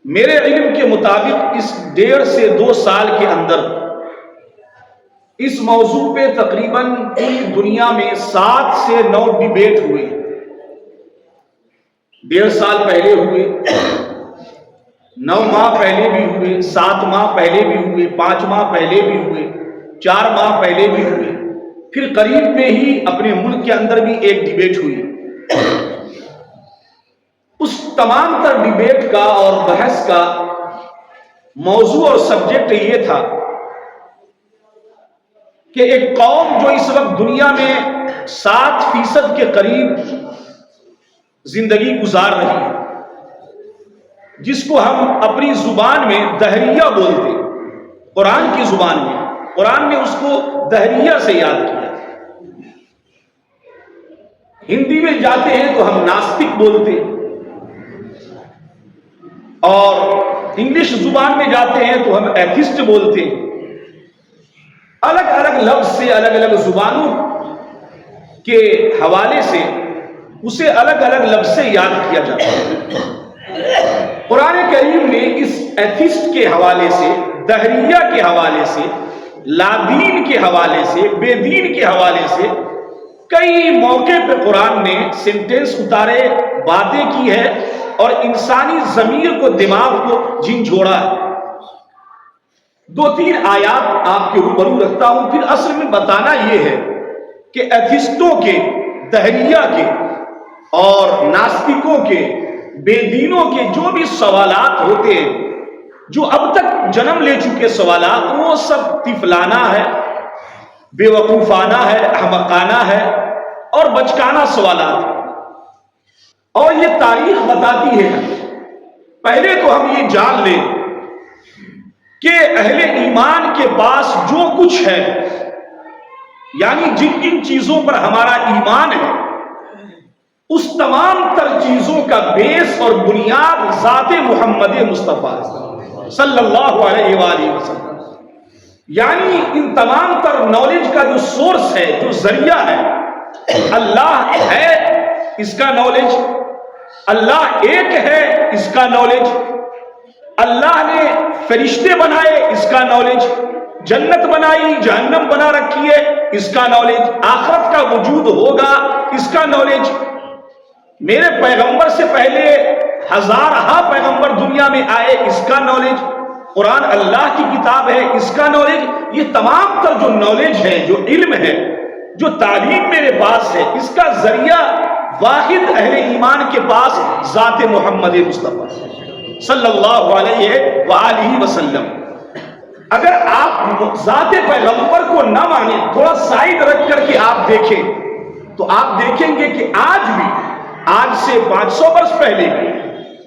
میرے علم کے مطابق اس 1.5 سے 2 سال کے اندر اس موضوع پہ تقریباً پوری دنیا میں 7 سے 9 ڈیبیٹ ہوئے۔ 1.5 سال پہلے ہوئے، 9 ماہ پہلے بھی ہوئے، 7 ماہ پہلے بھی ہوئے، 5 ماہ پہلے بھی ہوئے، 4 ماہ پہلے بھی ہوئے، پھر قریب میں ہی اپنے ملک کے اندر بھی ایک ڈیبیٹ ہوئی۔ اس تمام تر ڈیبیٹ کا اور بحث کا موضوع اور سبجیکٹ یہ تھا کہ ایک قوم جو اس وقت دنیا میں 7% کے قریب زندگی گزار رہی ہے، جس کو ہم اپنی زبان میں دہریہ بولتے ہیں، قرآن کی زبان میں قرآن نے اس کو دہریہ سے یاد کیا۔ ہندی میں جاتے ہیں تو ہم ناستک بولتے ہیں، اور انگلش زبان میں جاتے ہیں تو ہم ایتھسٹ بولتے ہیں۔ الگ الگ لفظ سے، الگ الگ زبانوں کے حوالے سے اسے الگ الگ لفظ سے یاد کیا جاتا ہے۔ قرآن کریم نے اس ایتھسٹ کے حوالے سے، دہریہ کے حوالے سے، لادین کے حوالے سے، بے دین کے حوالے سے کئی موقع پہ قرآن نے سینٹینس اتارے، باتیں کی ہے، اور انسانی ضمیر کو، دماغ کو جھنجھوڑا ہے۔ 2-3 آیات آپ کے روبرو رکھتا ہوں، پھر اصل میں بتانا یہ ہے کہ ایتھسٹوں کے، دہریہ کے اور ناستکوں کے، بے دینوں کے جو بھی سوالات ہوتے ہیں، جو اب تک جنم لے چکے سوالات، وہ سب طفلانہ ہے، بے وقوفانہ ہے، احمقانہ ہے اور بچکانہ سوالات ہیں۔ اور یہ تاریخ بتاتی ہے، پہلے تو ہم یہ جان لیں کہ اہل ایمان کے پاس جو کچھ ہے، یعنی جن جن چیزوں پر ہمارا ایمان ہے، اس تمام تر چیزوں کا بیس اور بنیاد ذات محمد مصطفیٰ صلی اللہ علیہ وآلہ وسلم، یعنی ان تمام تر نالج کا جو سورس ہے، جو ذریعہ ہے، اللہ ہے، اس کا نالج، اللہ ایک ہے، اس کا نالج، اللہ نے فرشتے بنائے، اس کا نالج، جنت بنائی، جہنم بنا رکھی ہے، اس کا نالج، آخرت کا وجود ہوگا، اس کا نالج، میرے پیغمبر سے پہلے ہزارہ پیغمبر دنیا میں آئے، اس کا نالج، قرآن اللہ کی کتاب ہے، اس کا نالج، یہ تمام تر جو نالج ہے، جو علم ہے، جو تعلیم میرے پاس ہے، اس کا ذریعہ واحد اہل ایمان کے پاس ذات محمد مصطفیٰ صلی اللہ علیہ وآلہ وسلم۔ اگر آپ ذات پیغمبر کو نہ مانیں، تھوڑا سائڈ رکھ کر کے آپ دیکھیں، تو آپ دیکھیں گے کہ آج بھی، آج سے 500 برس پہلے بھی،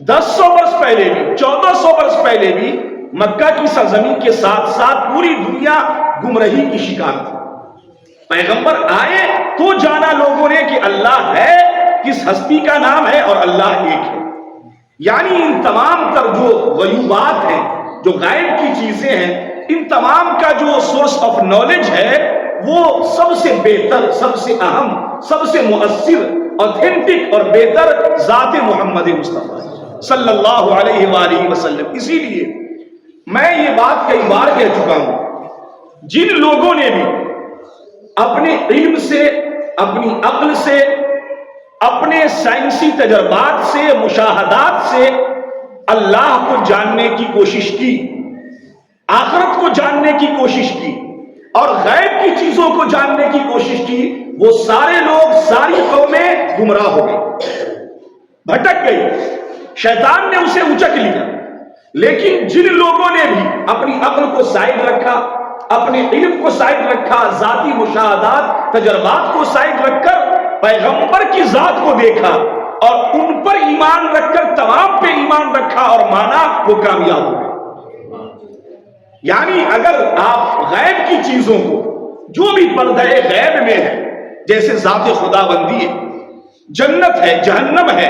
1000 برس پہلے بھی، 1400 برس پہلے بھی مکہ کی سرزمین کے ساتھ ساتھ پوری دنیا گمراہی کی شکار تھی۔ پیغمبر آئے تو جانا لوگوں نے کہ اللہ ہے، کس ہستی کا نام ہے، اور اللہ ایک ہے۔ یعنی ان تمام تر جو غیوبات ہیں، جو غائب کی چیزیں ہیں، ان تمام کا جو سورس آف نالج ہے، وہ سب سے بہتر، سب سے اہم، سب سے مؤثر، اوتھینٹک اور بہتر ذات محمد مصطفیٰ صلی اللہ علیہ وآلہ وسلم۔ اسی لیے میں یہ بات کئی بار کہہ چکا ہوں، جن لوگوں نے بھی اپنے علم سے، اپنی عقل سے، اپنے سائنسی تجربات سے، مشاہدات سے اللہ کو جاننے کی کوشش کی، آخرت کو جاننے کی کوشش کی، اور غیب کی چیزوں کو جاننے کی کوشش کی، وہ سارے لوگ، ساری قومیں گمراہ ہو گئی، بھٹک گئی، شیطان نے اسے اچک لیا۔ لیکن جن لوگوں نے بھی اپنی عقل کو سائڈ رکھا، اپنے علم کو سائڈ رکھا، ذاتی مشاہدات، تجربات کو سائڈ رکھ کر پیغمبر کی ذات کو دیکھا اور ان پر ایمان رکھ کر تمام پہ ایمان رکھا اور مانا، وہ کامیاب ہو گئے۔ یعنی اگر آپ غیب کی چیزوں کو، جو بھی پردہ غیب میں ہے، جیسے ذات خدا بندی ہے، جنت ہے، جہنم ہے،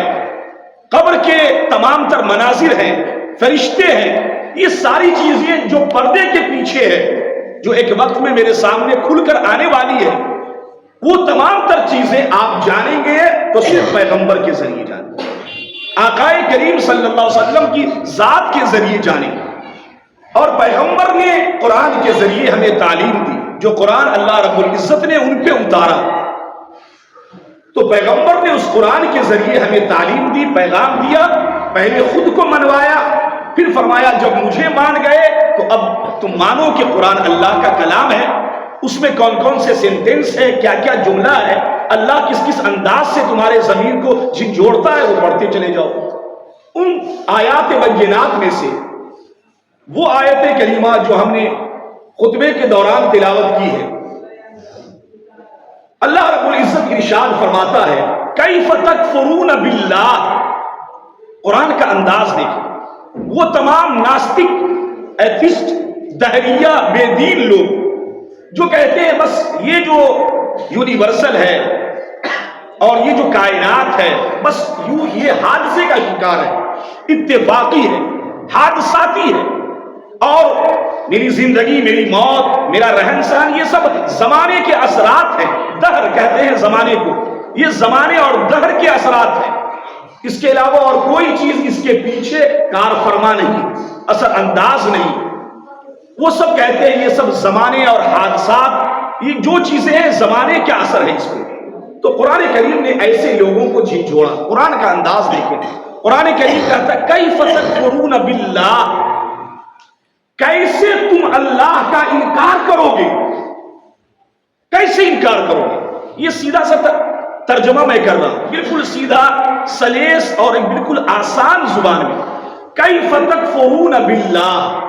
قبر کے تمام تر مناظر ہیں، فرشتے ہیں، یہ ساری چیزیں جو پردے کے پیچھے ہے، جو ایک وقت میں میرے سامنے کھل کر آنے والی ہے، وہ تمام تر چیزیں آپ جانیں گے تو صرف پیغمبر کے ذریعے جانیں گے۔ آقائے کریم صلی اللہ علیہ وسلم کی ذات کے ذریعے جانے، اور پیغمبر نے قرآن کے ذریعے ہمیں تعلیم دی، جو قرآن اللہ رب العزت نے ان پہ اتارا، تو پیغمبر نے اس قرآن کے ذریعے ہمیں تعلیم دی، پیغام دیا، پہلے خود کو منوایا، پھر فرمایا جب مجھے مان گئے تو اب تم مانو کہ قرآن اللہ کا کلام ہے، اس میں کون کون سے سینٹنس ہے، کیا کیا جملہ ہے، اللہ کس کس انداز سے تمہارے ضمیر کو جھنجھوڑتا ہے، وہ پڑھتے چلے جاؤ۔ ان آیات بینات میں سے وہ آیت کریمہ جو ہم نے خطبے کے دوران تلاوت کی ہے، اللہ رب العزت ارشاد فرماتا ہے کیف تکفرون باللہ۔ قرآن کا انداز دیکھیں، وہ تمام ناستک، ایتھسٹ، دہریہ، بے دین لوگ جو کہتے ہیں بس یہ جو یونیورسل ہے اور یہ جو کائنات ہے بس یوں یہ حادثے کا شکار ہے، اتفاقی ہے، حادثاتی ہے، اور میری زندگی، میری موت، میرا رہن سہن یہ سب زمانے کے اثرات ہیں، دہر کہتے ہیں زمانے کو، یہ زمانے اور دہر کے اثرات ہیں، اس کے علاوہ اور کوئی چیز اس کے پیچھے کار فرما نہیں، اثر انداز نہیں۔ وہ سب کہتے ہیں یہ سب زمانے اور حادثات، یہ جو چیزیں ہیں زمانے کا اثر ہے اس میں۔ تو قرآن کریم نے ایسے لوگوں کو جھنجھوڑا۔ قرآن کا انداز دیکھیں، قرآن کریم کہتا ہے کیف تکفرون باللہ، کیسے تم اللہ کا انکار کرو گے، کیسے انکار کرو گے۔ یہ سیدھا سا ترجمہ میں کر رہا ہوں، بالکل سیدھا سلیس اور ایک بالکل آسان زبان میں۔ کیف تکفرون باللہ،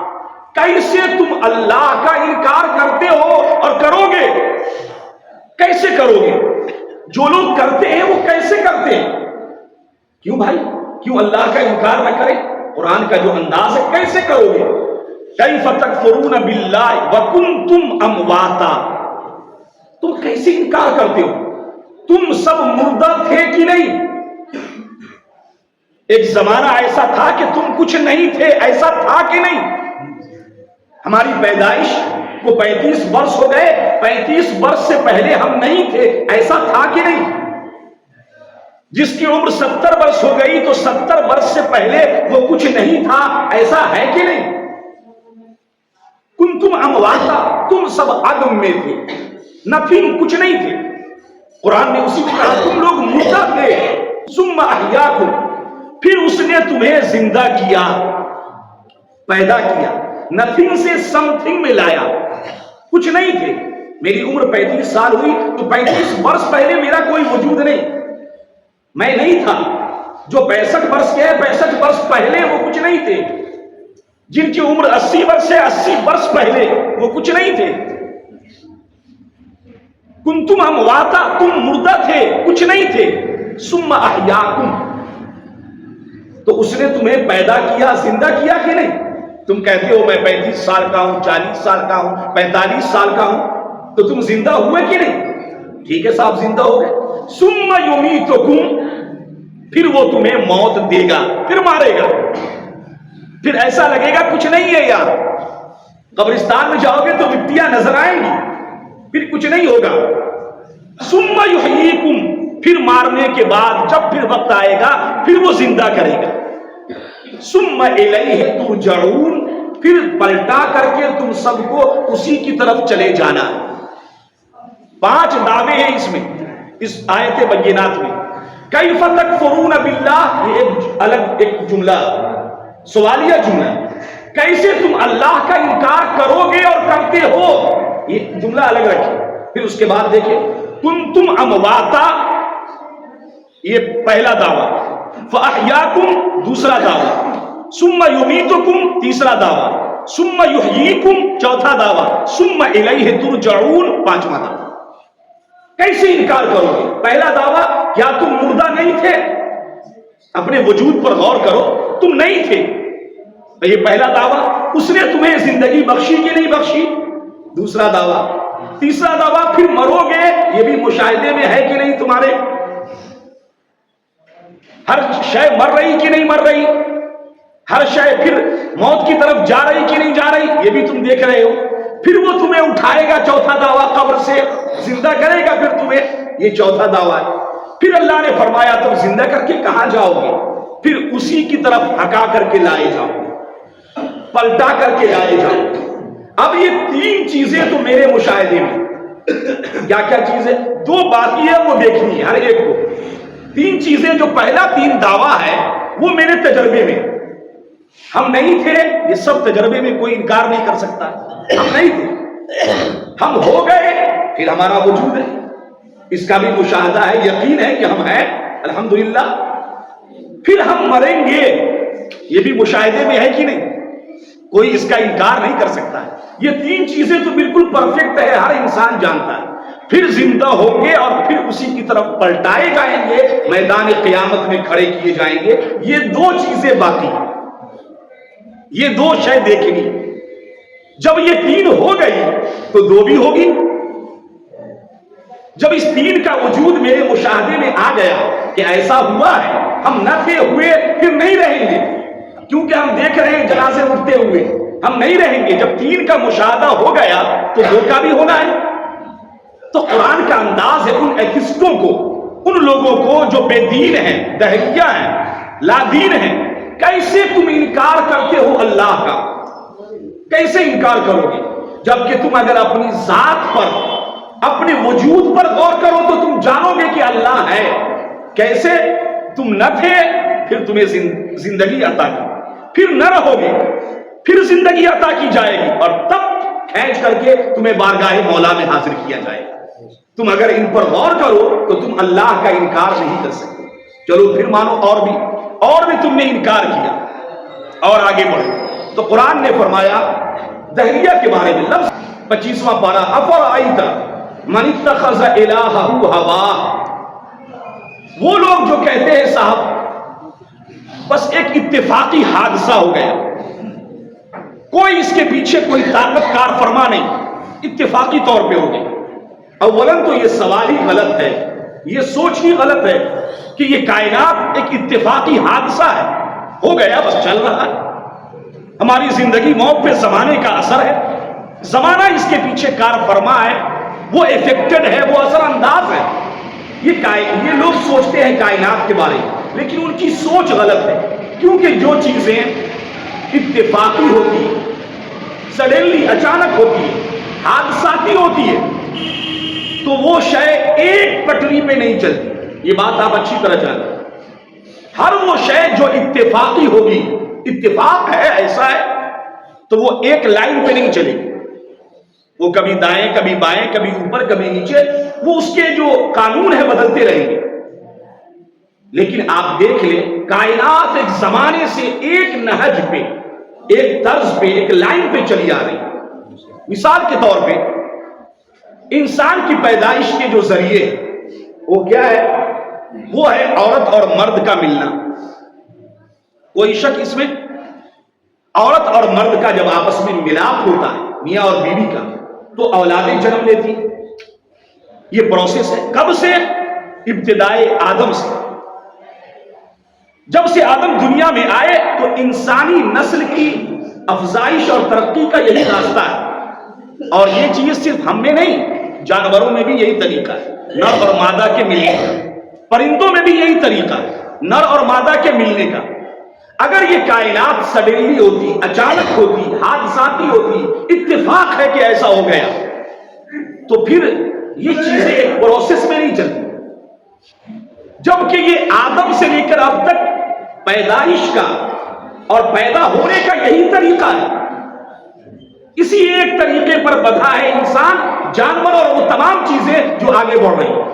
کیسے تم اللہ کا انکار کرتے ہو اور کرو گے، کیسے کرو گے؟ جو لوگ کرتے ہیں وہ کیسے کرتے ہیں؟ کیوں بھائی، کیوں اللہ کا انکار نہ کریں؟ قرآن کا جو انداز ہے کیسے کرو گے؟ کیف تکفرون باللہ وکنتم امواتا، تم کیسے انکار کرتے ہو؟ تم سب مردہ تھے کہ نہیں؟ ایک زمانہ ایسا تھا کہ تم کچھ نہیں تھے، ایسا تھا کہ نہیں؟ ہماری پیدائش کو 35 برس ہو گئے، 35 برس سے پہلے ہم نہیں تھے، ایسا تھا کہ نہیں؟ جس کی عمر 70 برس ہو گئی تو 70 برس سے پہلے وہ کچھ نہیں تھا، ایسا ہے کہ نہیں؟ کنتم امواتا، تم سب عدم میں تھے، نتھنگ، کچھ نہیں تھے۔ قرآن نے اسی میں کہا تم لوگ مردہ تھے، ثم احیاکم، پھر اس نے تمہیں زندہ کیا، پیدا کیا، نتھنگ سے سم تھنگ میں لایا، کچھ نہیں تھے۔ میری عمر 35 سال ہوئی تو 35 برس پہلے میرا کوئی وجود نہیں، میں نہیں تھا۔ جو 65 برس کے ہیں 65 برس پہلے وہ کچھ نہیں تھے، جن کی عمر 80 برس ہے 80 برس پہلے وہ کچھ نہیں تھے۔ کنتم امواتا، تم مردہ تھے، کچھ نہیں تھے، ثم احیاکم، تو اس نے تمہیں پیدا کیا، زندہ کیا کہ نہیں؟ تم کہتے ہو میں 35 سال کا ہوں، 40 سال کا ہوں، 45 سال کا ہوں، تو تم زندہ ہوئے کہ نہیں؟ ٹھیک ہے صاحب، زندہ ہو گئے۔ ثم یمیتکم، پھر وہ تمہیں موت دے گا، پھر مارے گا، پھر ایسا لگے گا کچھ نہیں ہے یار۔ قبرستان میں جاؤ گے تو مٹیاں نظر آئیں گی، پھر کچھ نہیں ہوگا۔ ثم یحییکم، پھر مارنے کے بعد جب پھر وقت آئے گا پھر وہ زندہ کرے گا۔ ثم الیہ ترجعون، پھر پلٹا کر کے تم سب کو اسی کی طرف چلے جانا۔ 5 دعوے ہیں اس میں، اس آیت بینات میں۔ کیف تکفرون باللہ، یہ ایک الگ ایک جملہ، سوالیہ جملہ، کیسے تم اللہ کا انکار کرو گے اور کرتے ہو، یہ جملہ الگ رکھیں۔ پھر اس کے بعد دیکھیں کنتم امواتا، یہ پہلا دعویٰ، فاحیاکم دوسرا دعویٰ، ثم یمیتکم تیسرا دعویٰ، ثم یحییکم چوتھا دعویٰ، ثم الیہ ترجعون پانچواں دعویٰ۔ کیسے انکار کرو گے؟ پہلا دعویٰ، کیا تم مردہ نہیں تھے؟ اپنے وجود پر غور کرو، تم نہیں تھے، یہ پہلا دعویٰ۔ اس نے تمہیں زندگی بخشی کہ نہیں بخشی، دوسرا دعویٰ۔ تیسرا دعویٰ، پھر مرو گے، یہ بھی مشاہدے میں ہے کہ نہیں تمہارے؟ ہر شے مر رہی کہ نہیں مر رہی، ہر شے پھر موت کی طرف جا رہی کہ نہیں جا رہی، یہ بھی تم دیکھ رہے ہو۔ پھر وہ تمہیں اٹھائے گا، چوتھا دعویٰ، قبر سے زندہ کرے گا پھر تمہیں، یہ چوتھا دعویٰ ہے۔ پھر اللہ نے فرمایا تم زندہ کر کے کہاں جاؤ گے؟ پھر اسی کی طرف ہٹا کر کے لائے جاؤ، پلٹا کر کے لائے جاؤ۔ اب یہ تین چیزیں تو میرے مشاہدے میں، کیا کیا چیزیں؟ دو باقی ہے وہ دیکھنی ہے ہر ایک کو۔ تین چیزیں، جو پہلا تین دعویٰ ہے وہ میرے تجربے میں، ہم نہیں تھے، یہ سب تجربے میں کوئی انکار نہیں کر سکتا، ہم نہیں تھے، ہم ہو گئے، پھر ہمارا وجود ہے، اس کا بھی مشاہدہ ہے، یقین ہے کہ ہم ہیں الحمدللہ، پھر ہم مریں گے، یہ بھی مشاہدے میں ہے کہ نہیں، کوئی اس کا انکار نہیں کر سکتا ہے۔ یہ تین چیزیں تو بالکل پرفیکٹ ہے، ہر انسان جانتا ہے۔ پھر زندہ ہوں گے اور پھر اسی کی طرف پلٹائے جائیں گے، میدان قیامت میں کھڑے کیے جائیں گے۔ یہ دو چیزیں باقی ہیں، یہ دو شے دیکھنی۔ جب یہ تین ہو گئی تو دو بھی ہوگی۔ جب اس تین کا وجود میرے مشاہدے میں آ گیا کہ ایسا ہوا ہے، ہم نہ تھے، ہوئے، پھر نہیں رہیں گے، کیونکہ ہم دیکھ رہے ہیں جنازے اٹھتے ہوئے، ہم نہیں رہیں گے۔ جب تین کا مشاہدہ ہو گیا تو دو کا بھی ہونا ہے۔ تو قرآن کا انداز ہے ان ایتھسٹوں کو، ان لوگوں کو جو بے دین ہیں، دہریہ ہیں، لا دین ہیں، کیسے تم انکار کرتے ہو اللہ کا؟ کیسے انکار کرو گے؟ جبکہ تم اگر اپنی ذات پر، اپنے وجود پر غور کرو تو تم جانو گے کہ اللہ ہے۔ کیسے؟ تم نہ تھے، پھر تمہیں زندگی عطا کی، پھر نہ رہو گے، پھر زندگی عطا کی جائے گی، اور تب کھینچ کر کے تمہیں بارگاہ مولا میں حاضر کیا جائے گا۔ تم اگر ان پر غور کرو تو تم اللہ کا انکار نہیں کر سکتے۔ چلو پھر مانو اور بھی تم نے انکار کیا، اور آگے بڑھو تو قرآن نے فرمایا دہریہ کے بارے میں، لفظ 25واں پارہ، افرأیت من اتخذ الہہ ہواہ، وہ لوگ جو کہتے ہیں صاحب بس ایک اتفاقی حادثہ ہو گیا، کوئی اس کے پیچھے کوئی طاقت کار فرما نہیں، اتفاقی طور پہ ہو گئی۔ اولاً تو یہ سوال ہی غلط ہے، یہ سوچ ہی غلط ہے کہ یہ کائنات ایک اتفاقی حادثہ ہے، ہو گیا بس چل رہا ہے۔ ہماری زندگی موت پہ زمانے کا اثر ہے، زمانہ اس کے پیچھے کار فرما ہے، وہ افیکٹڈ ہے، وہ اثر انداز ہے۔ یہ لوگ سوچتے ہیں کائنات کے بارے میں، لیکن ان کی سوچ غلط ہے، کیونکہ جو چیزیں اتفاقی ہوتی ہے، سڈنلی اچانک ہوتی ہے، حادثاتی ہوتی ہے، تو وہ شے ایک پٹری پہ نہیں چلتی، یہ بات آپ اچھی طرح جانتے ہیں۔ ہر وہ شے جو اتفاقی ہوگی، اتفاق ہے، ایسا ہے، تو وہ ایک لائن پہ نہیں چلے گی، وہ کبھی دائیں، کبھی بائیں، کبھی اوپر، کبھی نیچے، وہ اس کے جو قانون ہے بدلتے رہیں گے۔ لیکن آپ دیکھ لیں کائنات ایک زمانے سے ایک نہج پہ، ایک طرز پہ، ایک لائن پہ چلی آ رہی ہے۔ مثال کے طور پہ انسان کی پیدائش کے جو ذریعے وہ کیا ہے؟ وہ ہے عورت اور مرد کا ملنا۔ کوئی شک اس میں؟ عورت اور مرد کا جب آپس میں ملاپ ہوتا ہے، میاں اور بیوی کا، تو اولادیں جنم لیتی۔ یہ پروسیس ہے کب سے؟ ابتدائے آدم سے۔ جب سے آدم دنیا میں آئے تو انسانی نسل کی افزائش اور ترقی کا یہی راستہ ہے، اور یہ چیز صرف ہم میں نہیں، جانوروں میں بھی یہی طریقہ ہے، نر اور مادہ کے ملنے کا، پرندوں میں بھی یہی طریقہ ہے، نر اور مادہ کے ملنے کا۔ اگر یہ کائنات سڈنلی ہوتی، اچانک ہوتی، حادثاتی ہوتی، اتفاق ہے کہ ایسا ہو گیا، تو پھر یہ چیزیں ایک پروسیس میں نہیں چلتی۔ جبکہ یہ آدم سے لے کر اب تک پیدائش کا اور پیدا ہونے کا یہی طریقہ ہے، اسی ایک طریقے پر بدھا ہے انسان، جانور اور وہ تمام چیزیں جو آگے بڑھ رہی ہیں۔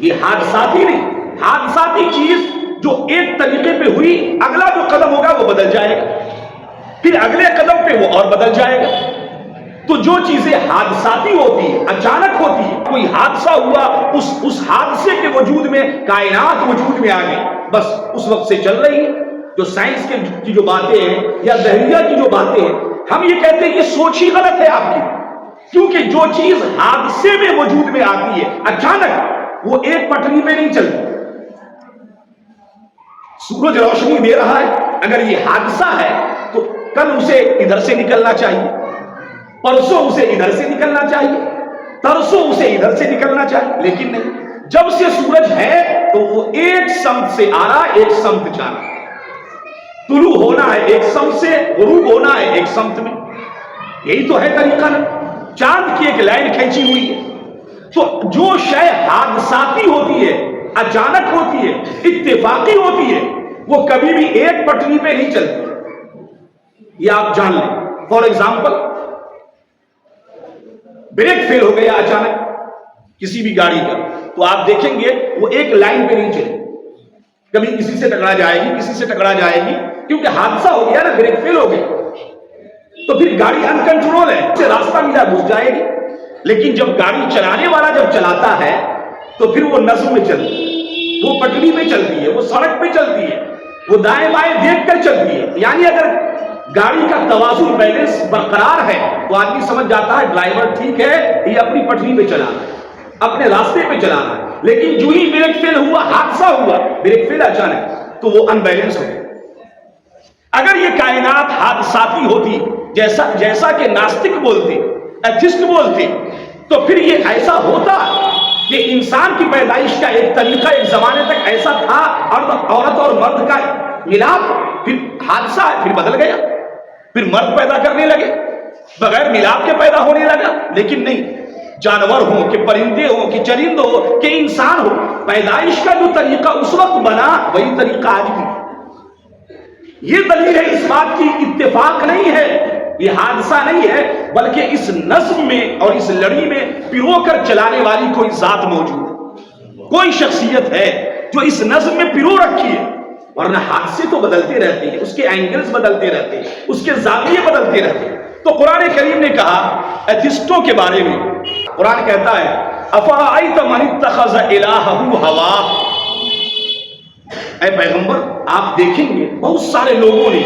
یہ حادثاتی نہیں، حادثاتی چیز جو ایک طریقے پہ ہوئی، اگلا جو قدم ہوگا وہ بدل جائے گا، پھر اگلے قدم پہ وہ اور بدل جائے گا۔ تو جو چیزیں حادثاتی ہوتی ہیں، اچانک ہوتی ہے، کوئی حادثہ ہوا، اس حادثے کے وجود میں کائنات وجود میں آ گئی، بس اس وقت سے چل رہی ہے۔ جو سائنس کی جو باتیں ہیں یا دہریہ کی جو باتیں ہیں، ہم یہ کہتے ہیں یہ سوچ ہی غلط ہے آپ کی، کیونکہ جو چیز حادثے میں وجود میں آتی ہے اچانک، وہ ایک پٹری پہ نہیں چلتی۔ سورج روشنی دے رہا ہے، اگر یہ حادثہ ہے تو کل اسے ادھر سے نکلنا چاہیے، پرسوں اسے ادھر سے نکلنا چاہیے، ترسوں اسے ادھر سے نکلنا چاہیے، لیکن نہیں، جب سے سورج ہے تو وہ ایک سمت سے آ رہا ایک سمت جا رہا، طلوع ہونا ہے ایک سمت سے، غروب ہونا ہے ایک سمت میں، یہی تو ہے طریقہ نا۔ چاند کی ایک لائن کھینچی ہوئی ہے۔ تو جو شے حادثاتی ہوتی ہے، اچانک ہوتی ہے، اتفاقی ہوتی ہے، وہ کبھی بھی ایک پٹری پہ نہیں چلتی، یہ آپ جان لیں۔ فار ایگزامپل، بریک فیل ہو گیا اچانک کسی بھی گاڑی کا، تو آپ دیکھیں گے وہ ایک لائن پہ نہیں چلے، کبھی کسی سے ٹکرا جائے گی، کسی سے ٹکرا جائے گی، کیونکہ حادثہ ہو گیا نا، بریک فیل ہو گئی، تو پھر گاڑی ان کنٹرول ہے، اسے راستہ ملا گھس جائے گی۔ لیکن جب گاڑی چلانے والا جب چلاتا ہے تو پھر وہ نظم میں چلتی ہے، وہ پٹری پہ چلتی ہے، وہ سڑک پہ چلتی ہے، وہ دائیں بائیں دیکھ کر چلتی ہے۔ یعنی اگر گاڑی کا توازن بیلنس برقرار ہے تو آدمی سمجھ جاتا ہے ڈرائیور ٹھیک ہے، یہ اپنی پٹری پہ چلا رہا ہے، اپنے راستے پہ چلا رہا ہے۔ لیکن جو ہی بریک فیل ہوا، حادثہ ہوا، بریک فیل اچانک، تو وہ ان بیلنس ہو گیا۔ اگر یہ کائنات حادثاتی ہوتی، جیسا کہ ناستک بولتے، ایتھسٹ بولتے، تو پھر یہ ایسا ہوتا کہ انسان کی پیدائش کا ایک طریقہ ایک زمانے تک ایسا تھا، عورت اور مرد کا ملاپ، پھر حادثہ ہے، پھر بدل گیا، پھر مرد پیدا کرنے لگے، بغیر ملاپ کے پیدا ہونے لگا۔ لیکن نہیں، جانور ہوں کہ پرندے ہوں کہ چرند ہو کہ انسان ہو، پیدائش کا جو طریقہ اس وقت بنا وہی طریقہ آج بھی۔ یہ دلیل ہے اس بات کی، اتفاق نہیں ہے، یہ حادثہ نہیں ہے، بلکہ اس نظم میں اور اس لڑی میں پیرو کر چلانے والی کوئی ذات موجود ہے، کوئی شخصیت ہے جو اس نظم میں پیرو رکھی ہے۔ ورنہ حادثے تو بدلتے رہتے ہیں، اس کے اینگلز بدلتے رہتے ہیں، اس کے زاویے بدلتے رہتے ہیں۔ تو قرآن کریم نے کہا ایتھسٹوں کے بارے میں، قرآن کہتا ہے افرأیت من اتخذ الہہ ہواہ، اے پیغمبر آپ دیکھیں گے بہت سارے لوگوں نے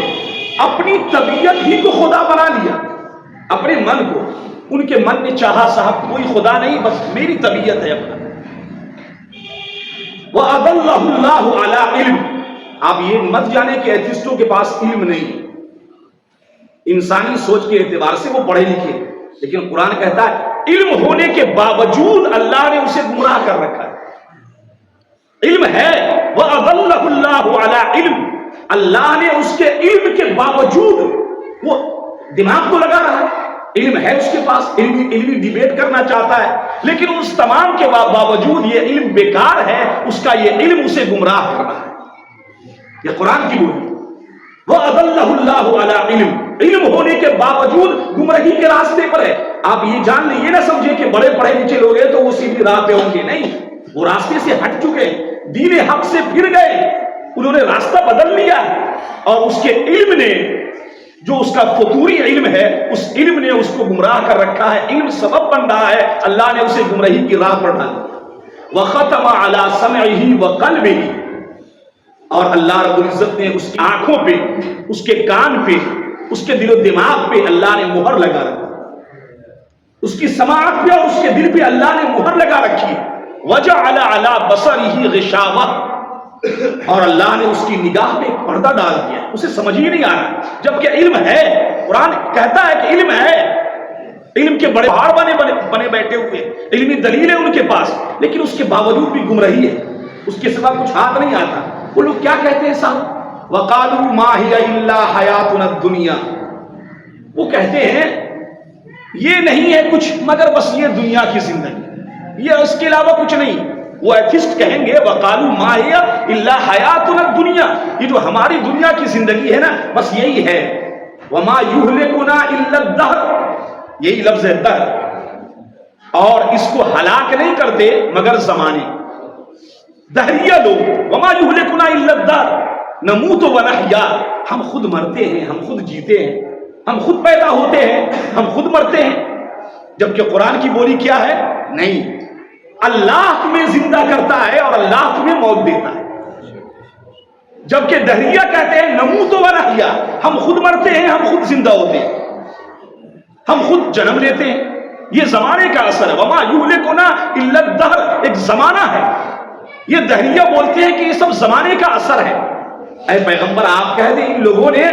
اپنی طبیعت ہی کو خدا بنا لیا، اپنے من کو، ان کے من نے چاہا صاحب کوئی خدا نہیں، بس میری طبیعت ہے اپنا۔ وَأَضَلَّهُ اللَّهُ عَلَىٰ عِلْمٍ، آپ یہ مت جانے کہ ایتھسٹوں کے پاس علم نہیں، انسانی سوچ کے اعتبار سے وہ پڑھے لکھے، لیکن قرآن کہتا ہے علم ہونے کے باوجود اللہ نے اسے گمراہ کر رکھا ہے۔ علم ہے، وَأَضَلَّهُ اللَّهُ عَلَىٰ عِلْمٍ، اللہ نے اس کے علم کے باوجود، وہ دماغ تو لگا رہا ہے، علم ہے اس کے پاس، علمی ڈیبیٹ کرنا چاہتا ہے، لیکن اس تمام کے باوجود یہ علم بیکار ہے، اس کا یہ علم اسے گمراہ کر رہا ہے۔ یہ قرآن کی بولی، وَأَضَلَّهُ اللَّهُ عَلَىٰ عِلْمٍ، علم ہونے کے باوجود گمراہی کے راستے پر ہے۔ آپ یہ جان لیں، یہ نہ سمجھے کہ بڑے پڑھے لکھے لوگ ہیں تو وہ سیدھی راہ پہ ہوں گے، نہیں، وہ راستے سے ہٹ چکے، دین حق سے پھر گئے، انہوں نے راستہ بدل لیا، اور اس کے علم نے، جو اس کا فطوری علم ہے، اس علم نے اس کو گمراہ کر رکھا ہے۔ علم سبب بن رہا ہے، اللہ نے اسے گمراہی کی راہ پر ڈالا۔ وَخَتَمَ عَلَىٰ سَمْعِهِ وَقَلْبِهِ، اور اللہ رب العزت نے اس کی آنکھوں پہ، اس کے کان پہ، اس کے دل و دماغ پہ اللہ نے مہر لگا رکھی، اس کی سماعت پہ اور اس کے دل پہ اللہ نے مہر لگا رکھی۔ وَجَعَلَ عَلَىٰ بَصَرِهِ غِشَاوَةً، اور اللہ نے اس کی نگاہ پہ ایک پردہ ڈال دیا، اسے سمجھ ہی نہیں آ رہا، جبکہ علم ہے۔ قرآن کہتا ہے کہ علم ہے، علم کے بڑے پہاڑ بنے بیٹھے ہوئے، علمی دلیل ہے ان کے پاس، لیکن اس کے باوجود بھی گمراہی ہے، اس کے سوا کچھ ہاتھ نہیں آتا۔ وہ لوگ کیا کہتے ہیں صاحب، وَقَالُوا مَا هِيَ إِلَّا حَيَاتُنَا الدُّنْيَا، وہ کہتے ہیں یہ نہیں ہے کچھ مگر بس یہ دنیا کی زندگی، یہ اس کے علاوہ کچھ نہیں۔ وہ ایتھسٹ کہیں گے وَقَالُوا مَا هِيَ إِلَّا حَيَاتُنَا الدُّنْيَا، یہ جو ہماری دنیا کی زندگی ہے نا بس یہی ہے۔ وَمَا يُهْلِكُنَا إِلَّا الدَّهْرُ، یہی لفظ ہے دہر، اور اس کو ہلاک نہیں کرتے مگر زمانے، دہریہ لوگ۔ وَمَا يُهْلِكُنَا إِلَّا الدَّهْرُ نَمُوتُ وَنَحْيَا، ہم خود مرتے ہیں، ہم خود جیتے ہیں، ہم خود پیدا ہوتے ہیں، ہم خود مرتے ہیں۔ جبکہ قرآن کی بولی کیا ہے، نہیں، اللہ تمہیں زندہ کرتا ہے اور اللہ تمہیں موت دیتا ہے۔ جبکہ دہریہ کہتے ہیں نموت ونحیا، ہم خود مرتے ہیں، ہم خود زندہ ہوتے ہیں، ہم خود جنم لیتے ہیں، یہ زمانے کا اثر ہے۔ وما یہلکنا الا الدہر، ایک زمانہ ہے، یہ دہریہ بولتے ہیں کہ یہ سب زمانے کا اثر ہے۔ اے پیغمبر آپ کہہ دیں ان لوگوں نے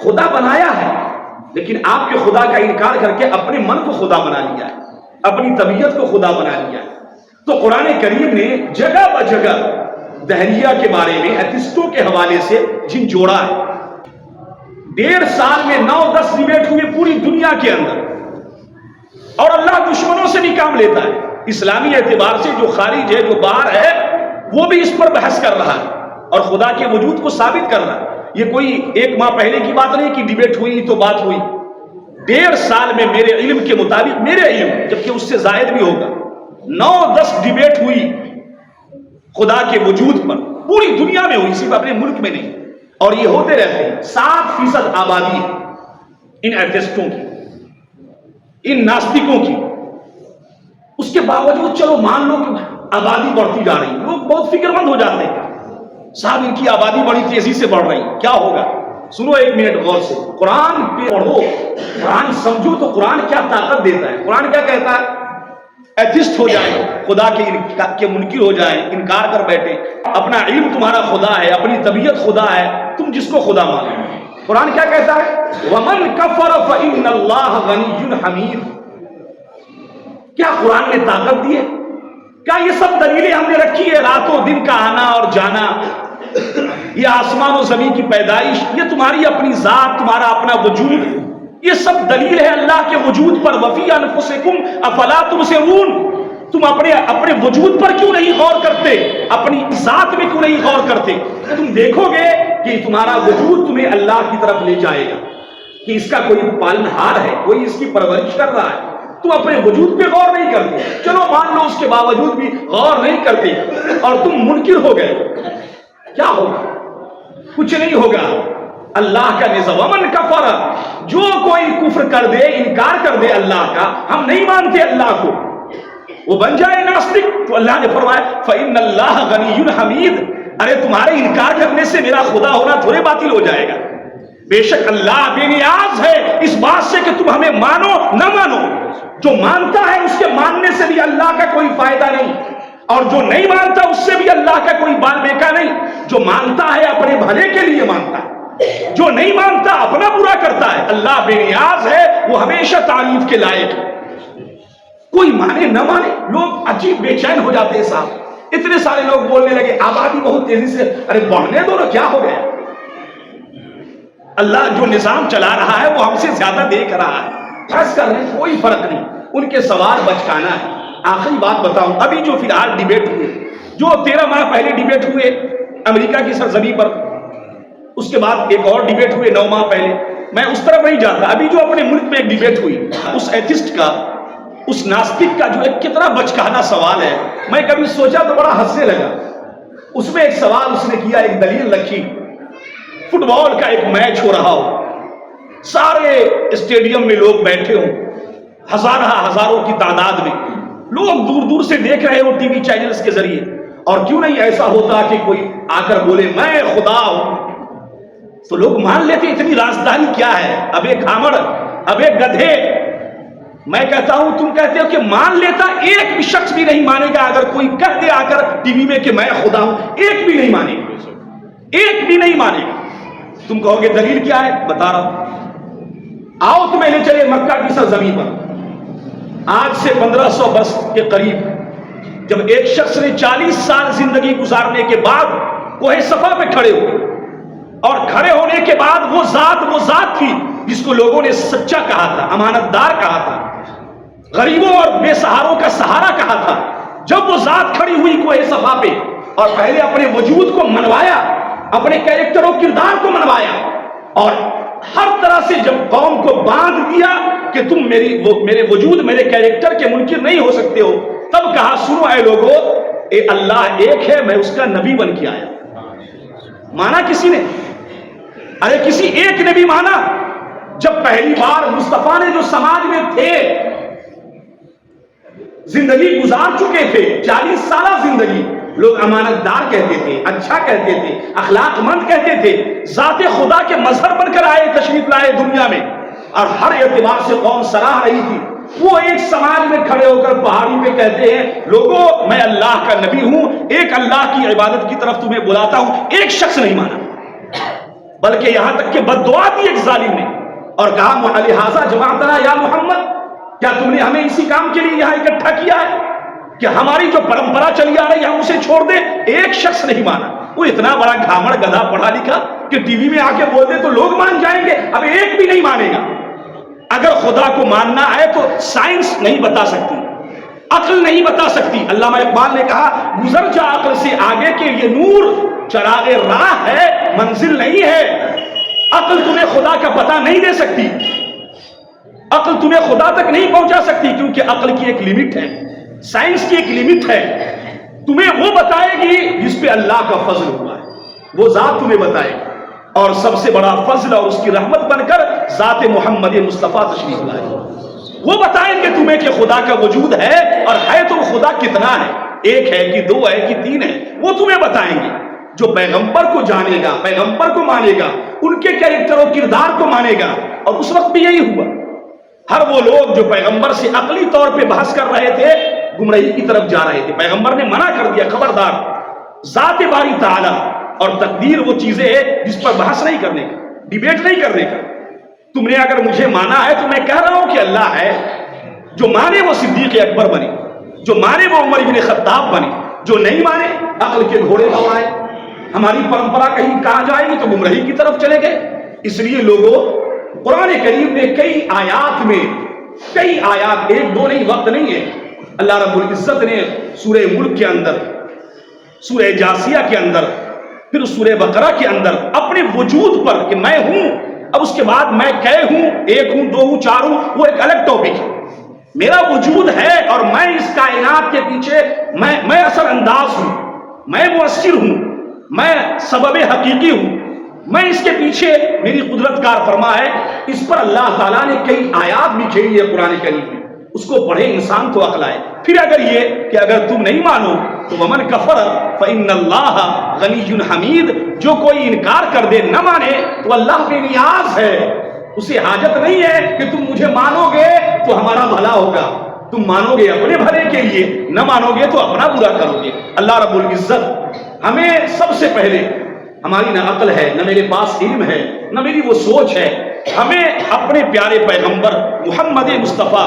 خدا بنایا ہے، لیکن آپ کے خدا کا انکار کر کے اپنے من کو خدا بنا لیا ہے، اپنی طبیعت کو خدا بنا لیا ہے۔ تو قرآن کریم نے جگہ بجگہ دہریہ کے بارے میں ایتھسٹوں کے حوالے سے جن جوڑا ہے. 1.5 سال میں 9-10 ڈیبیٹ ہوئے پوری دنیا کے اندر, اور اللہ دشمنوں سے بھی کام لیتا ہے. اسلامی اعتبار سے جو خارج ہے, جو باہر ہے, وہ بھی اس پر بحث کر رہا ہے اور خدا کے وجود کو ثابت کر رہا ہے. یہ کوئی 1 ماہ پہلے کی بات نہیں کہ ڈیبیٹ ہوئی تو بات ہوئی. 1.5 سال میں میرے علم کے مطابق, میرے علم جبکہ اس سے زائد بھی ہوگا, 9-10 ڈیبیٹ ہوئی خدا کے وجود پر, پوری دنیا میں ہوئی, صرف اپنے ملک میں نہیں. اور یہ ہوتے رہتے ہیں. 7% آبادی ہے ان ایتھسٹوں کی, ان ناستکوں کی. اس کے باوجود چلو مان لو کہ آبادی بڑھتی جا رہی, لوگ بہت فکر مند ہو جاتے ہیں, صاحب ان کی آبادی بڑی تیزی سے بڑھ رہی, کیا ہوگا؟ سنو 1 منٹ غور سے, قرآن پہ پڑھو, قرآن سمجھو تو قرآن کیا طاقت دیتا ہے. قرآن کیا کہتا ہے؟ ایتھسٹ ہو جائیں, خدا کے منکر ہو جائیں, انکار کر بیٹھے, اپنا علم تمہارا خدا ہے, اپنی طبیعت خدا ہے, تم جس کو خدا مانو. قرآن کیا کہتا ہے؟ وَمَنْ كَفَرَ فَإِنَّ اللَّهَ غَنِيٌّ حَمِيدٌ. کیا قرآن نے طاقت دی ہے؟ کیا یہ سب دلیلیں ہم نے رکھی ہے, رات و دن کا آنا اور جانا, یہ آسمان و زمین کی پیدائش, یہ تمہاری اپنی ذات, تمہارا اپنا وجود, یہ سب دلیل ہے اللہ کے وجود پر. وَفِي أَنفُسِكُمْ أَفَلَا تُبْصِرُونَ. تم اپنے وجود پر کیوں نہیں غور کرتے, اپنی ذات میں کیوں نہیں غور کرتے؟ تم دیکھو گے کہ تمہارا وجود تمہیں اللہ کی طرف لے جائے گا, کہ اس کا کوئی پالنہار ہے, کوئی اس کی پرورش کر رہا ہے. تم اپنے وجود پہ غور نہیں کرتے, چلو مان لو اس کے باوجود بھی غور نہیں کرتے اور تم منکر ہو گئے, کیا ہوگا؟ کچھ نہیں ہوگا. اللہ کا نظام, ومن کفر, جو کوئی کفر کر دے, انکار کر دے اللہ کا, ہم نہیں مانتے اللہ کو, وہ بن جائے ناستک. تو اللہ نے فرمایا فإن اللہ غنی حمید. ارے تمہارے انکار کرنے سے میرا خدا ہونا تھوڑے باطل ہو جائے گا. بے شک اللہ بے نیاز ہے اس بات سے کہ تم ہمیں مانو نہ مانو. جو مانتا ہے اس کے ماننے سے بھی اللہ کا کوئی فائدہ نہیں, اور جو نہیں مانتا اس سے بھی اللہ کا کوئی بال بیکا نہیں. جو مانتا ہے اپنے بھلے کے لیے مانتا ہے, جو نہیں مانتا اپنا برا کرتا ہے. اللہ بے نیاز ہے, وہ ہمیشہ تعریف کے لائق ہے. کوئی مانے نہ مانے, لوگ عجیب بے چین ہو جاتے ہیں. صاحب اتنے سارے لوگ بولنے لگے آبادی بہت تیزی سے, ارے بڑھنے دو نا, کیا ہو گیا؟ اللہ جو نظام چلا رہا ہے وہ ہم سے زیادہ دیکھ رہا ہے. بحث کر رہے ہیں, کوئی فرق نہیں, ان کے سوال بچکانا ہے. آخری بات بتاؤں, ابھی جو فی الحال ڈیبیٹ ہوئے, جو 13 ماہ پہلے ڈیبیٹ ہوئے امریکہ کی سرزمین پر, اس کے بعد ایک اور ڈیبیٹ ہوئے 9 ماہ پہلے. میں اس طرف نہیں جاتا. ابھی جو اپنے ملک میں ایک ڈیبیٹ ہوئی, اس ایتھسٹ کا, اس ناستک کا جو ایک کتنا بچکانا سوال ہے, میں کبھی سوچا تو بڑا ہنسنے لگا. اس میں ایک سوال اس نے کیا, ایک دلیل رکھی, فٹ بال کا ایک میچ ہو رہا ہو, سارے اسٹیڈیم میں لوگ بیٹھے ہوں, ہزاروں کی تعداد میں, لوگ دور دور سے دیکھ رہے ہو ٹی وی چینلز کے ذریعے. اور کیوں نہیں ایسا ہوتا کہ کوئی آ کر بولے میں خدا ہوں, تو لوگ مان لیتے. اتنی رازداری کیا ہے؟ ابے کھامڑ, ابے گدھے. میں کہتا ہوں, تم کہتے ہو کہ مان لیتا, ایک بھی شخص بھی نہیں مانے گا. اگر کوئی کہہ دے آ کر ٹی وی میں کہ میں خدا ہوں, ایک بھی نہیں مانے گا, ایک بھی نہیں مانے گا. تم کہو گے دلیل کیا ہے؟ بتا رہا ہوں. آؤ تمہیں لے چلے مکہ کی سرزمین پر. آج سے 1500 برس کے قریب جب ایک شخص نے 40 سال زندگی گزارنے کے بعد کوہ صفا پہ کھڑے ہوئے, اور کھڑے ہونے کے بعد وہ ذات تھی جس کو لوگوں نے سچا کہا تھا, امانت دار کہا تھا, غریبوں اور بے سہاروں کا سہارا کہا تھا. جب وہ ذات کھڑی ہوئی کوہ صفا پہ اور پہلے اپنے وجود کو منوایا, اپنے کیریکٹر و کردار کو منوایا, اور ہر طرح سے جب قوم کو باندھ دیا کہ تم میرے وجود, میرے کیریکٹر کے منکر نہیں ہو سکتے ہو, تب کہا سنو اے لوگو, اے اللہ ایک ہے, میں اس کا نبی بن کے آیا. مانا کسی نے؟ ارے کسی ایک نے بھی مانا. جب پہلی بار مصطفیٰ نے جو سماج میں تھے, زندگی گزار چکے تھے, 40 سالہ زندگی, لوگ امانت دار کہتے تھے, اچھا کہتے تھے, اخلاق مند کہتے تھے, ذات خدا کے مظہر بن کر آئے, تشریف لائے دنیا میں, اور ہر اعتبار سے قوم سراہ رہی تھی. وہ ایک سماج میں کھڑے ہو کر پہاڑی پہ کہتے ہیں لوگوں میں اللہ کا نبی ہوں, ایک اللہ کی عبادت کی طرف تمہیں بلاتا ہوں. ایک شخص نہیں مانا, بلکہ یہاں تک کہ بد دعا دی ایک ظالم نے, اور کہا لہٰذا جماعتنا یا محمد, کیا تم نے ہمیں اسی کام کے لیے یہاں اکٹھا کیا ہے؟ کہ ہماری جو پرمپرا چلی آ رہی ہے ہم اسے چھوڑ دیں. ایک شخص نہیں مانا. وہ اتنا بڑا گھامڑ گدھا پڑھا لکھا کہ ٹی وی میں آ کے بول دے تو لوگ مان جائیں گے. اب ایک بھی نہیں مانے گا. اگر خدا کو ماننا ہے تو سائنس نہیں بتا سکتی, عقل نہیں بتا سکتی. علامہ اقبال نے کہا گزر جا عقل سے آگے کہ یہ نور چراغ راہ ہے, منزل نہیں ہے. عقل تمہیں خدا کا پتہ نہیں دے سکتی, عقل تمہیں خدا تک نہیں پہنچا سکتی, کیونکہ عقل کی ایک لمٹ ہے, سائنس کی ایک لمٹ ہے. تمہیں وہ بتائے گی جس پہ اللہ کا فضل ہوا ہے, وہ ذات تمہیں بتائے گی. اور سب سے بڑا فضل اور اس کی رحمت بن کر ذات محمد مصطفیٰ تشریف لائے. وہ بتائیں گے تمہیں کہ خدا کا وجود ہے, اور ہے تو خدا کتنا ہے, ایک ہے کہ دو ہے کہ تین ہے, وہ تمہیں بتائیں گے. جو پیغمبر کو جانے گا, پیغمبر کو مانے گا, ان کے کیریکٹر و کردار کو مانے گا. اور اس وقت بھی یہی ہوا. ہر وہ لوگ جو پیغمبر سے عقلی طور پہ بحث کر رہے تھے گمراہی کی طرف جا رہے تھے. پیغمبر نے منع کر دیا, خبردار, ذات باری تعالی اور تقدیر وہ چیزیں ہیں جس پر بحث نہیں کرنے کا, ڈیبیٹ نہیں کرنے کا. تم نے اگر مجھے مانا ہے تو میں کہہ رہا ہوں کہ اللہ ہے. جو مانے وہ صدیق اکبر بنے, جو مانے وہ عمر بن خطاب بنے, جو نہیں مانے عقل کے گھوڑے دوڑائے. ہماری پرمپرا کہیں کہاں جائے گی تو گمراہی کی طرف چلے گئے. اس لیے لوگوں, قرآن کریم نے کئی آیات میں, کئی آیات, ایک دو نہیں, وقت نہیں ہے, اللہ رب العزت نے سورہ ملک کے اندر, سورہ جاسیہ کے اندر, پھر سورہ بقرہ کے اندر اپنے وجود پر کہ میں ہوں. اب اس کے بعد میں کئے ہوں, ایک ہوں, دو ہوں, چار ہوں, وہ ایک الگ ٹاپک ہے. میرا وجود ہے اور میں اس کائنات کے پیچھے میں اثر انداز ہوں, میں مؤثر ہوں, میں سبب حقیقی ہوں, میں اس کے پیچھے میری قدرت کار فرما ہے. اس پر اللہ تعالیٰ نے کئی آیات بھی کھیلی ہے قرآن کریم میں. اس کو پڑھے انسان تو عقل آئے. پھر اگر یہ کہ اگر تم نہیں مانو تو ومن کفر فإن اللہ غنی حمید, جو کوئی انکار کر دے, نہ مانے, تو اللہ بے نیاز ہے, اسے حاجت نہیں ہے کہ تم مجھے مانو گے تو ہمارا بھلا ہوگا. تم مانو گے اپنے بھلے کے لیے, نہ مانو گے تو اپنا برا کرو گے. اللہ رب العزت ہمیں سب سے پہلے, ہماری نہ عقل ہے, نہ میرے پاس علم ہے, نہ میری وہ سوچ ہے, ہمیں اپنے پیارے پیغمبر محمد مصطفیٰ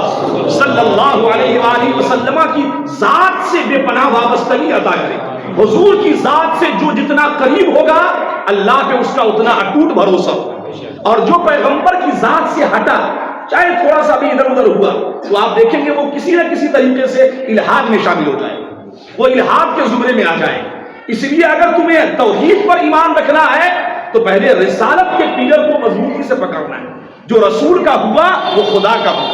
صلی اللہ علیہ وآلہ وسلم کی ذات سے بے پناہ وابستگی عطا کرے. حضور کی ذات سے جو جتنا قریب ہوگا اللہ پہ اس کا اتنا اٹوٹ بھروسہ ہوگا. اور جو پیغمبر کی ذات سے ہٹا, چاہے تھوڑا سا بھی ادھر ادھر ہوا, تو آپ دیکھیں گے وہ کسی نہ کسی طریقے سے الحاد میں شامل ہو جائے, وہ الحاد کے زمرے میں آ جائے. اس لیے اگر تمہیں توحید پر ایمان رکھنا ہے تو پہلے رسالت کے پیلر کو مضبوطی سے پکڑنا ہے. جو رسول کا ہوا وہ خدا کا ہوا.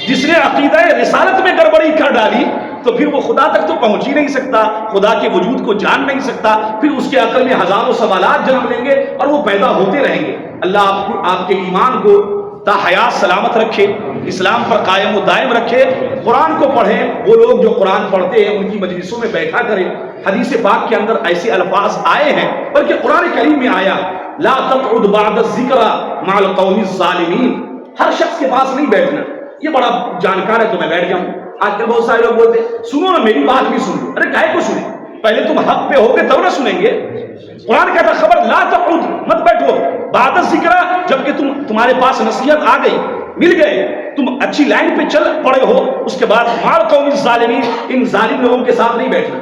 جس نے عقیدہ رسالت میں گڑبڑی کر ڈالی تو پھر وہ خدا تک تو پہنچ ہی نہیں سکتا, خدا کے وجود کو جان نہیں سکتا. پھر اس کے عقل میں ہزاروں سوالات جنم لیں گے اور وہ پیدا ہوتے رہیں گے. اللہ آپ کے ایمان کو تا حیات سلامت رکھے, اسلام پر قائم و دائم رکھے. قرآن کو پڑھیں. وہ لوگ جو قرآن پڑھتے ہیں ان کی مجلسوں میں بیٹھا کریں. حدیث پاک کے اندر ایسے الفاظ آئے ہیں, بلکہ قرآن کریم میں آیا لا تقعد بعد الذکر مع القوم الظالمین. ہر شخص کے پاس نہیں بیٹھنا, یہ بڑا جانکار ہے تو میں بیٹھ جاؤں. آج کل بہت سارے لوگ بولتے ہیں سنو نا میری بات بھی سن لو. ارے کاہے کو سنیں, پہلے تم حق پہ ہوگے تب نہ سنیں گے. قرآن کہتا خبر لا تقعد, مت بیٹھو بعد الذکر, جبکہ تمہارے پاس نصیحت آ گئی, مل گئے, تم اچھی لائن پہ چل پڑے ہو, اس کے بعد مع القوم الظالمین, ان ظالم لوگوں کے ساتھ نہیں بیٹھنا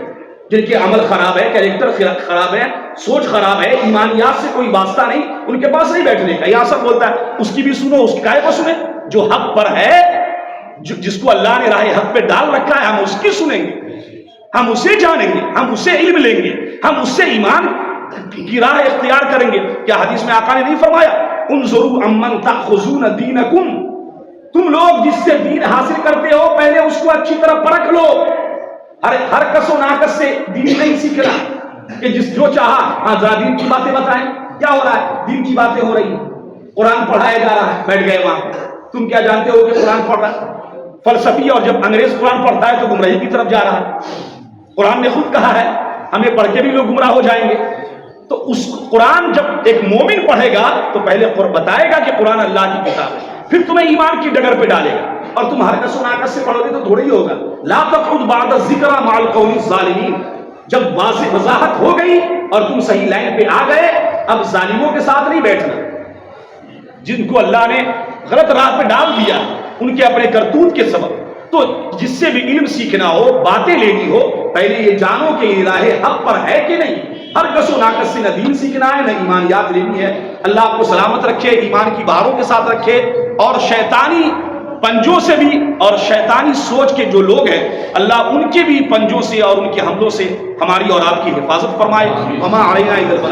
جن کے عمل خراب ہے, کیریکٹر خراب ہے, سوچ خراب ہے, ایمانیات سے کوئی واسطہ نہیں, ان کے پاس نہیں بیٹھنے کا. یہاں سب بولتا ہے اس کی بھی سنو, اس کی کائے کو سنیں. جو حق پر ہے, جس کو اللہ نے راہ حق پہ ڈال رکھا ہے, ہم اس کی سنیں گے, ہم اسے جانیں گے, ہم اسے علم لیں گے, ہم اس سے ایمان کی راہ اختیار کریں گے. کیا حدیث میں آقا نے نہیں فرمایا انظروا عمن تأخذون دینکم, تم لوگ جس سے دین حاصل کرتے ہو پہلے اس کو اچھی طرح پرکھ لو. ہر کس و ناکس سے دین نہیں سیکھنا کہ جس جو چاہا ہاں ذرا دین کی باتیں بتائیں. کیا ہو رہا ہے, دین کی باتیں ہو رہی, قرآن پڑھایا جا رہا ہے, بیٹھ گئے وہاں. تم کیا جانتے ہو کہ قرآن پڑھ رہا ہے فلسفی, اور جب انگریز قرآن پڑھتا ہے تو گمراہی کی طرف جا رہا ہے. قرآن نے خود کہا ہے ہمیں پڑھ کے بھی لوگ گمراہ ہو جائیں گے. تو اس قرآن جب ایک مومن پڑھے گا تو پہلے بتائے گا کہ قرآن اللہ کی کتاب ہے, پھر تمہیں ایمان کی ڈگر پہ ڈالے گا. اور تم ہر کس و ناکس سے پڑھو گے تو تھوڑا ہی ہوگا. لا تقعد بعد الذکر مع القوم الظالمین, جب واضح وضاحت ہو گئی اور تم صحیح لائن پہ آ گئے, اب ظالموں کے ساتھ نہیں بیٹھنا. جن کو اللہ نے غلط راہ پہ ڈال دیا, ان کے اپنے کرتوت کے سبب, تو جس سے بھی علم سیکھنا ہو، باتیں لینی ہو، پہلے یہ جانو کہ یہ راہ حق پر ہے کہ نہیں۔ ہر کس و ناقص سے نہ دین سیکھنا ہے، نہ ایمانیات لینی ہے۔ اللہ آپ کو سلامت رکھے، ایمان کی بہاروں کے ساتھ رکھے، اور شیطانی پنجوں سے بھی اور شیطانی سوچ کے جو لوگ ہیں، اللہ ان کے بھی پنجوں سے اور ان کے حملوں سے ہماری اور آپ کی حفاظت فرمائے۔ وما علینا الا البلاغ۔